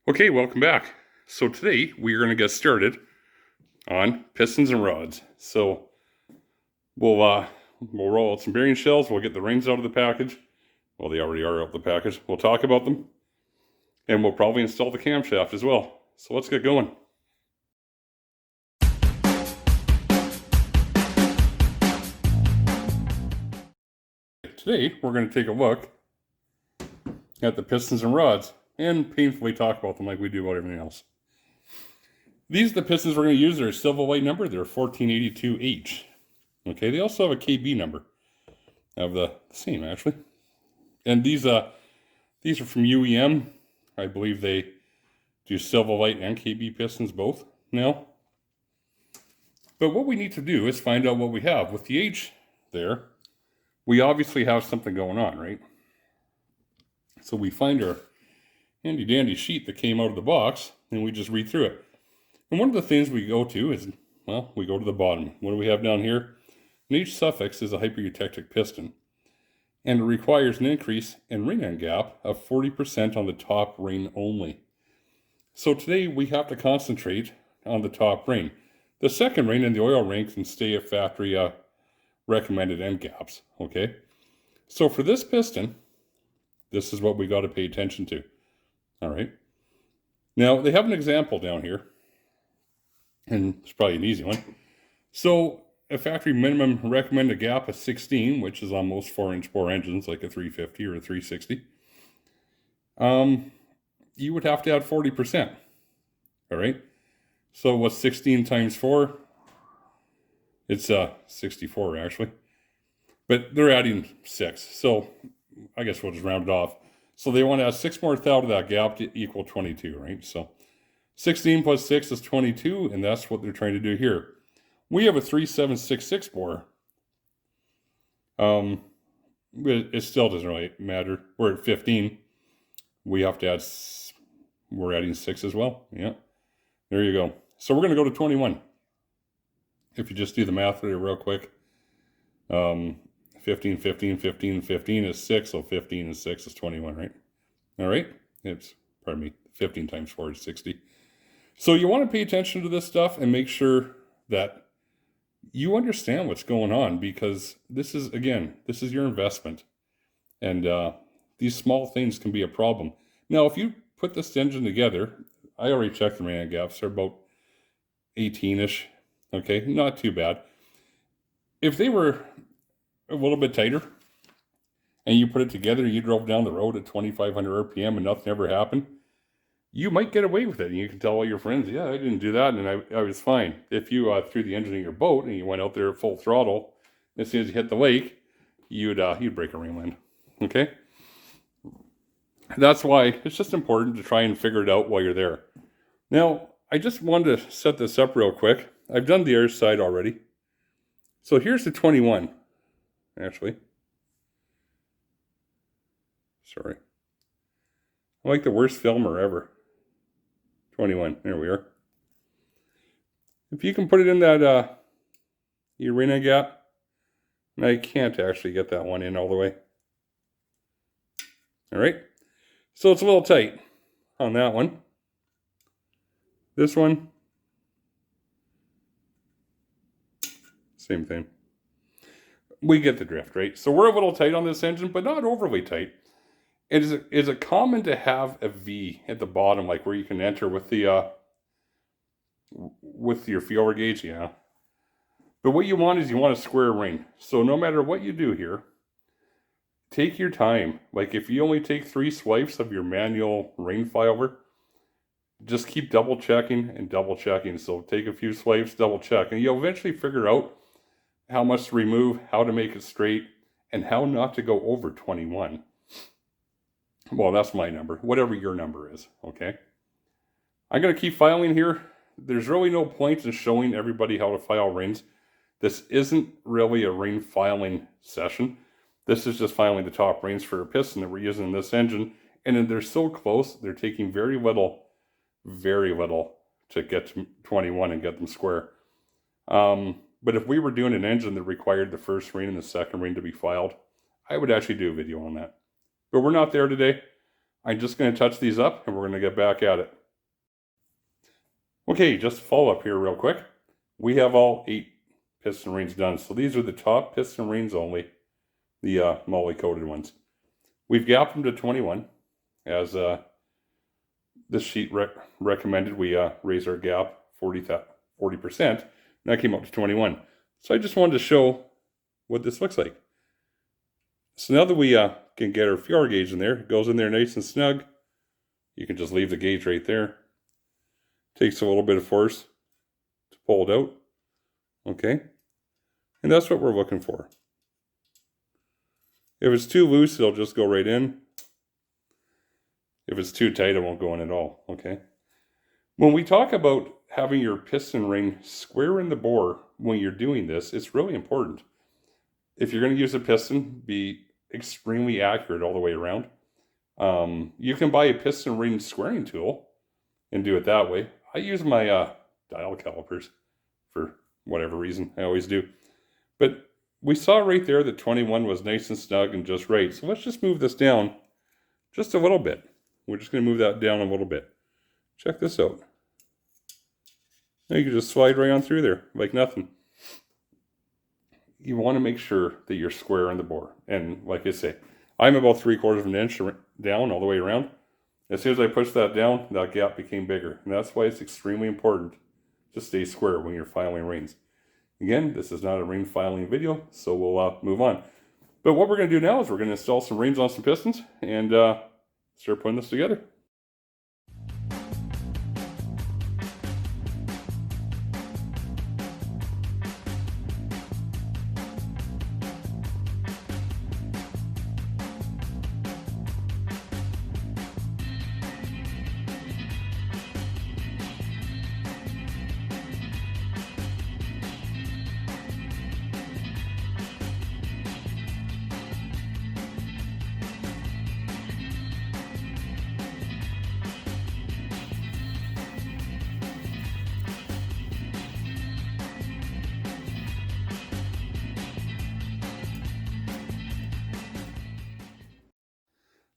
Okay, welcome back. So today we're going to get started on pistons and rods. So we'll roll out some bearing shells. We'll get the rings out of the package. Well, they already are out of the package. We'll talk about them, and we'll probably install the camshaft as well. So let's get going. Today we're going to take a look at the pistons and rods and painfully talk about them like we do about everything else. These are the pistons we're going to use. They're a Silva-Lite number. They're 1482H. Okay, they also have a KB number of the same, actually. And these are from UEM. I believe they do Silva-Lite and KB pistons both now. But what we need to do is find out what we have. With the H there, we obviously have something going on, right? So we find our handy dandy sheet that came out of the box, and we just read through it. And one of the things we go to is, well, we go to the bottom. What do we have down here? An H suffix is a hypereutectic piston, and it requires an increase in ring end gap of 40% on the top ring only. So today we have to concentrate on the top ring. The second ring and the oil ring can stay at factory recommended end gaps, okay? So for this piston, this is what we got to pay attention to, all right? Now, they have an example down here, and it's probably an easy one. So a factory minimum recommended gap of 16, which is on most 4-inch bore engines like a 350 or a 360. You would have to add 40%. All right. So what's 16 times 4? It's 64 actually. But they're adding 6. So I guess we'll just round it off. So they want to add 6 more thou to that gap to equal 22, right? So 16 plus 6 is 22, and that's what they're trying to do here. We have a 3766 bore. It still doesn't really matter. We're at 15. We have to add, we're adding 6 as well. Yeah, there you go. So we're going to go to 21. If you just do the math there real quick. 15, 15, 15, 15 is 6, so 15 and 6 is 21, right? All right? Pardon me, 15 times 4 is 60. So you want to pay attention to this stuff and make sure that you understand what's going on, because this is your investment. And these small things can be a problem. Now, if you put this engine together, I already checked the ring end gaps. They're about 18-ish. Okay, not too bad. If they were a little bit tighter and you put it together and you drove down the road at 2,500 RPM and nothing ever happened, you might get away with it. And you can tell all your friends, yeah, I didn't do that and I was fine. If you threw the engine in your boat and you went out there at full throttle, as soon as you hit the lake, you'd break a ring line. Okay? That's why it's just important to try and figure it out while you're there. Now, I just wanted to set this up real quick. I've done the other side already. So here's the 21, actually. Sorry. I'm like the worst filmer ever. 21, there we are. If you can put it in that arena gap, and I can't actually get that one in all the way. All right. So it's a little tight on that one. This one, same thing. We get the drift, right? So we're a little tight on this engine, but not overly tight. Is it common to have a V at the bottom, like where you can enter with the with your feeler gauge? Yeah. But what you want is you want a square ring. So no matter what you do here, take your time. Like if you only take 3 swipes of your manual ring filer, just keep double checking and double checking. So take a few swipes, double check, and you'll eventually figure out how much to remove, how to make it straight, and how not to go over 21. Well, that's my number, whatever your number is, okay? I'm going to keep filing here. There's really no point in showing everybody how to file rings. This isn't really a ring filing session. This is just filing the top rings for a piston that we're using in this engine. And then they're so close, they're taking very little to get to 21 and get them square. But if we were doing an engine that required the first ring and the second ring to be filed, I would actually do a video on that. But we're not there today. I'm just going to touch these up and we're going to get back at it. Okay, just follow up here real quick. We have all 8 piston rings done. So these are the top piston rings only, the moly coated ones. We've gapped them to 21 as this sheet recommended we raise our gap 40%, and that came up to 21. So I just wanted to show what this looks like. So now that we can get our fjord gauge in there, it goes in there nice and snug. You can just leave the gauge right there. Takes a little bit of force to pull it out. Okay. And that's what we're looking for. If it's too loose, it'll just go right in. If it's too tight, it won't go in at all. Okay. When we talk about having your piston ring square in the bore when you're doing this, it's really important. If you're going to use a piston, be extremely accurate all the way around. You can buy a piston ring squaring tool and do it that way. I use my dial calipers for whatever reason. I always do. But we saw right there that 21 was nice and snug and just right. So let's just move this down just a little bit. We're just going to move that down a little bit. Check this out. Now you can just slide right on through there like nothing. You want to make sure that you're square in the bore. And like I say, I'm about 3/4 of an inch down all the way around. As soon as I pushed that down, that gap became bigger. And that's why it's extremely important to stay square when you're filing rings. Again, this is not a ring filing video, so we'll move on. But what we're going to do now is we're going to install some rings on some pistons and start putting this together.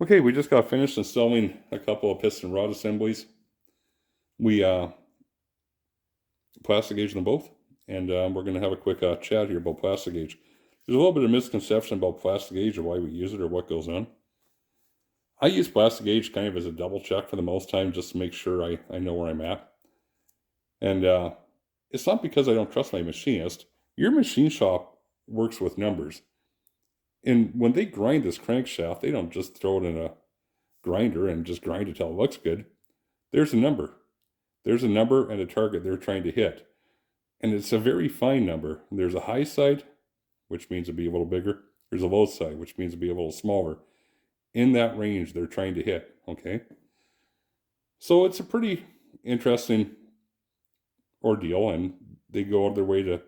Okay, we just got finished installing a couple of piston rod assemblies. We plastic gauge them both, and we're going to have a quick chat here about plastic gauge. There's a little bit of misconception about plastic gauge or why we use it or what goes on. I use plastic gauge kind of as a double check for the most time, just to make sure I know where I'm at. And it's not because I don't trust my machinist. Your machine shop works with numbers. And when they grind this crankshaft, they don't just throw it in a grinder and just grind it till it looks good. There's a number. There's a number and a target they're trying to hit. And it's a very fine number. There's a high side, which means it'll be a little bigger. There's a low side, which means it'll be a little smaller. In that range they're trying to hit, okay? So it's a pretty interesting ordeal, and they go out of their way to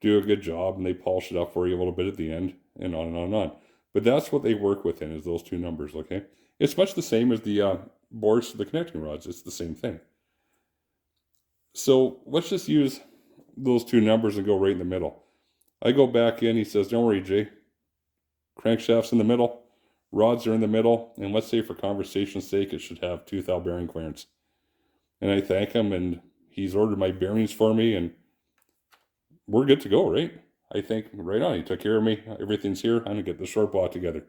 do a good job, and they polish it up for you a little bit at the end, and on and on and on. But that's what they work within, is those two numbers, okay? It's much the same as the bores to the connecting rods. It's the same thing. So let's just use those two numbers and go right in the middle. I go back in, he says, don't worry, Jay. Crankshaft's in the middle, rods are in the middle, and let's say for conversation's sake, it should have 2 thou bearing clearance. And I thank him, and he's ordered my bearings for me, and we're good to go, right? I think right on. He took care of me. Everything's here. I'm going to get the short block together.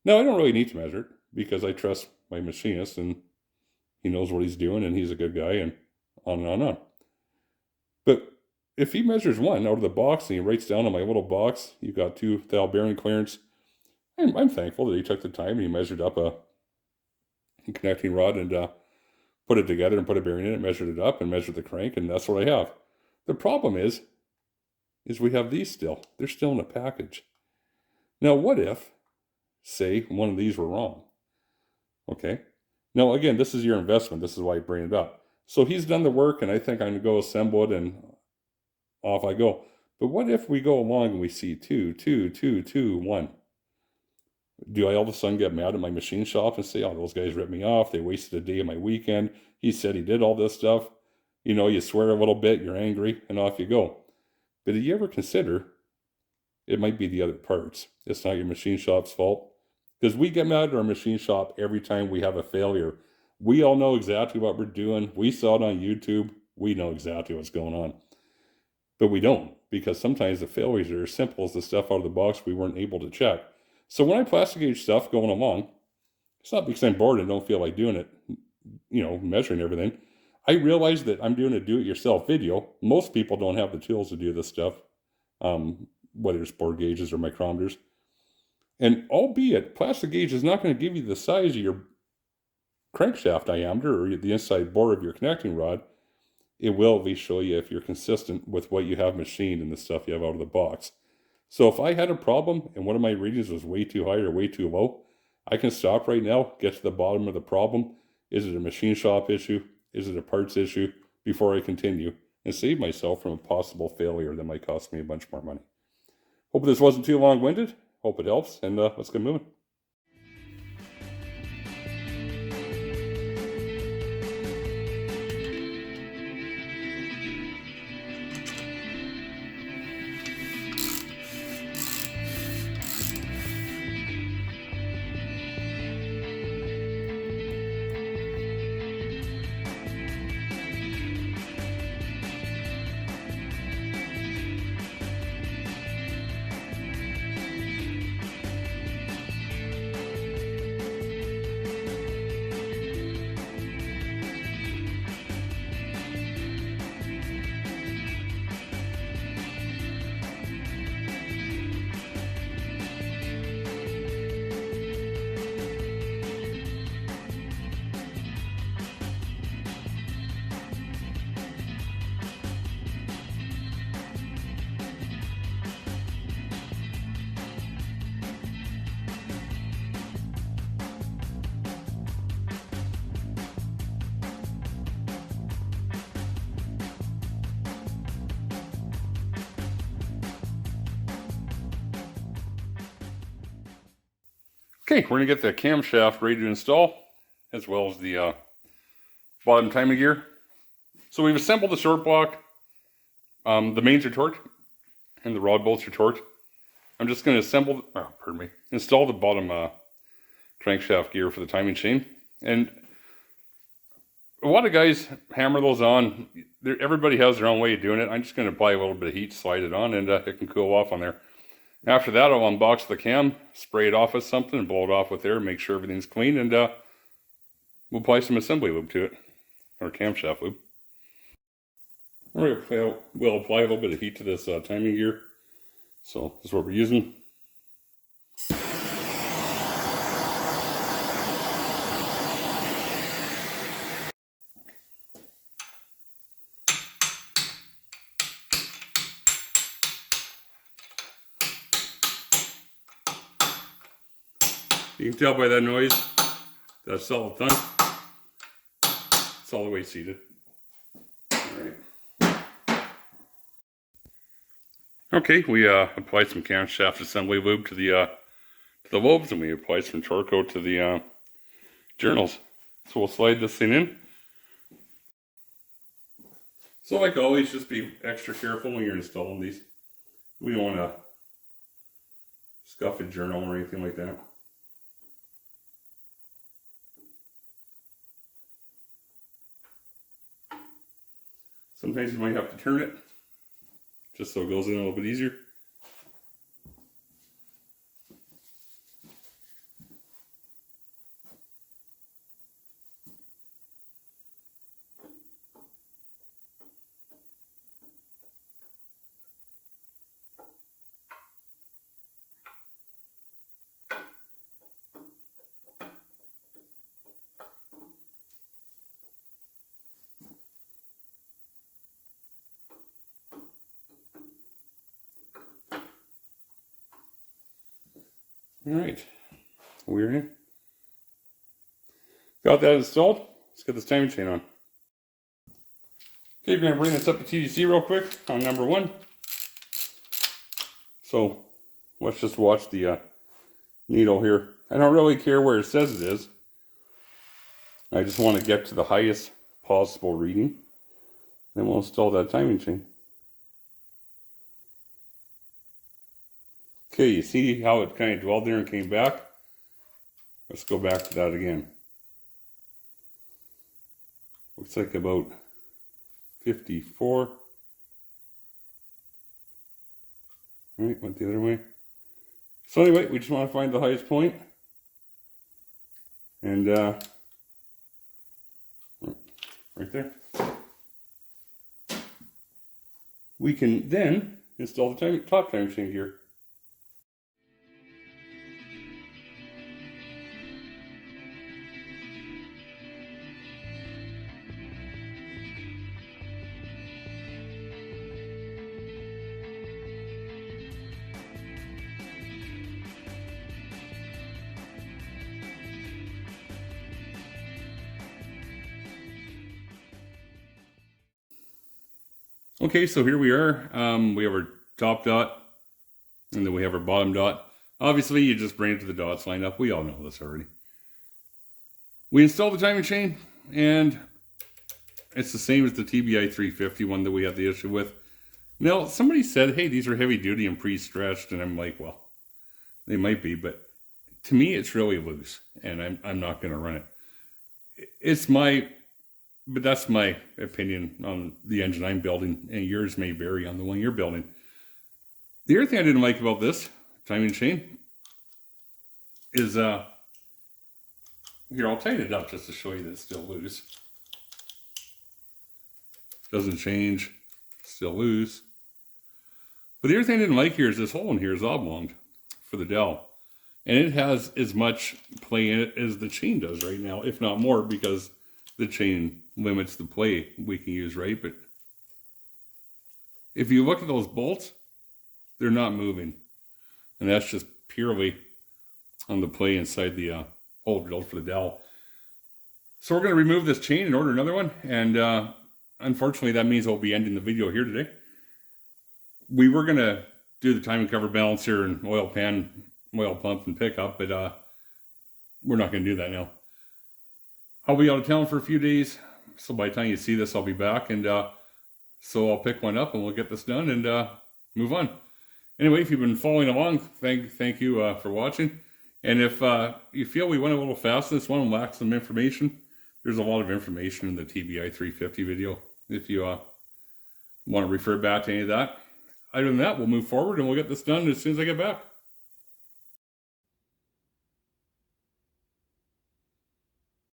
Now, I don't really need to measure it because I trust my machinist and he knows what he's doing and he's a good guy, and on and on and on. But if he measures one out of the box and he writes down on my little box, you've got 2 thou bearing clearance, I'm thankful that he took the time and he measured up a connecting rod and put it together and put a bearing in it, measured it up and measured the crank, and that's what I have. The problem is we have these still. They're still in a package. Now, what if, say, one of these were wrong? Okay. Now, again, this is your investment. This is why I bring it up. So he's done the work, and I think I'm going to go assemble it, and off I go. But what if we go along and we see 2, 2, 2, 2, 1? Do I all of a sudden get mad at my machine shop and say, oh, those guys ripped me off. They wasted a day of my weekend. He said he did all this stuff. You know, you swear a little bit, you're angry, and off you go. But did you ever consider it might be the other parts? It's not your machine shop's fault. Because we get mad at our machine shop every time we have a failure. We all know exactly what we're doing. We saw it on YouTube. We know exactly what's going on. But we don't, because sometimes the failures are as simple as the stuff out of the box we weren't able to check. So when I plastic gauge stuff going along, it's not because I'm bored and don't feel like doing it, measuring everything. I realize that I'm doing a do-it-yourself video. Most people don't have the tools to do this stuff, whether it's bore gauges or micrometers. And albeit, plastic gauge is not going to give you the size of your crankshaft diameter or the inside bore of your connecting rod, it will at least show you if you're consistent with what you have machined and the stuff you have out of the box. So if I had a problem and one of my readings was way too high or way too low, I can stop right now, get to the bottom of the problem. Is it a machine shop issue? Is it a parts issue? Before I continue, and save myself from a possible failure that might cost me a bunch more money. Hope this wasn't too long-winded. Hope it helps, and let's get moving. Okay, we're going to get the camshaft ready to install, as well as the bottom timing gear. So we've assembled the short block. The mains are torqued, and the rod bolts are torqued. I'm just going to install the bottom crankshaft gear for the timing chain. And a lot of guys hammer those on. Everybody has their own way of doing it. I'm just going to apply a little bit of heat, slide it on, and it can cool off on there. After that, I'll unbox the cam, spray it off with something, and blow it off with air, make sure everything's clean, and we'll apply some assembly lube to it, or camshaft lube. We'll apply a little bit of heat to this timing gear. So this is what we're using. You can tell by that noise, that's solid done. It's all the way seated. All right. Okay, we applied some camshaft assembly lube to the lobes, and we applied some Torco to the journals. So we'll slide this thing in. So like always, just be extra careful when you're installing these. We don't want to scuff a journal or anything like that. Sometimes you might have to turn it, just so it goes in a little bit easier. All right, we're in. Got that installed. Let's get this timing chain on. Okay, we're going to bring this up to TDC real quick on number 1. So let's just watch the needle here. I don't really care where it says it is. I just want to get to the highest possible reading. Then we'll install that timing chain. Okay, you see how it kind of dwelled there and came back? Let's go back to that again. Looks like about 54. All right, went the other way. So anyway, we just want to find the highest point. And right there. We can then install the top time chain gear. Okay, so here we are. We have our top dot, and then we have our bottom dot. Obviously, you just bring it to the dots lined up. We all know this already. We installed the timing chain, and it's the same as the TBI 350 one that we had the issue with. Now, somebody said, hey, these are heavy duty and pre-stretched, and I'm like, well, they might be, but to me, it's really loose, and I'm not going to run it. But that's my opinion on the engine I'm building, and yours may vary on the one you're building. The other thing I didn't like about this timing chain is, here, I'll tighten it up just to show you that it's still loose. Doesn't change, still loose. But the other thing I didn't like here is this hole in here is oblonged for the dowel. And it has as much play in it as the chain does right now, if not more, because the chain limits the play we can use, right? But if you look at those bolts, they're not moving. And that's just purely on the play inside the hole drilled for the dowel. So we're going to remove this chain and order another one. And unfortunately, that means I'll be ending the video here today. We were going to do the timing cover balancer and oil pan, oil pump and pickup, but we're not going to do that now. I'll be out of town for a few days, so by the time you see this, I'll be back, and so I'll pick one up and we'll get this done and move on. Anyway, if you've been following along, thank you for watching. And if you feel we went a little fast this one and lacked some information, there's a lot of information in the TBI 350 video if you want to refer back to any of that. Other than that, we'll move forward and we'll get this done as soon as I get back.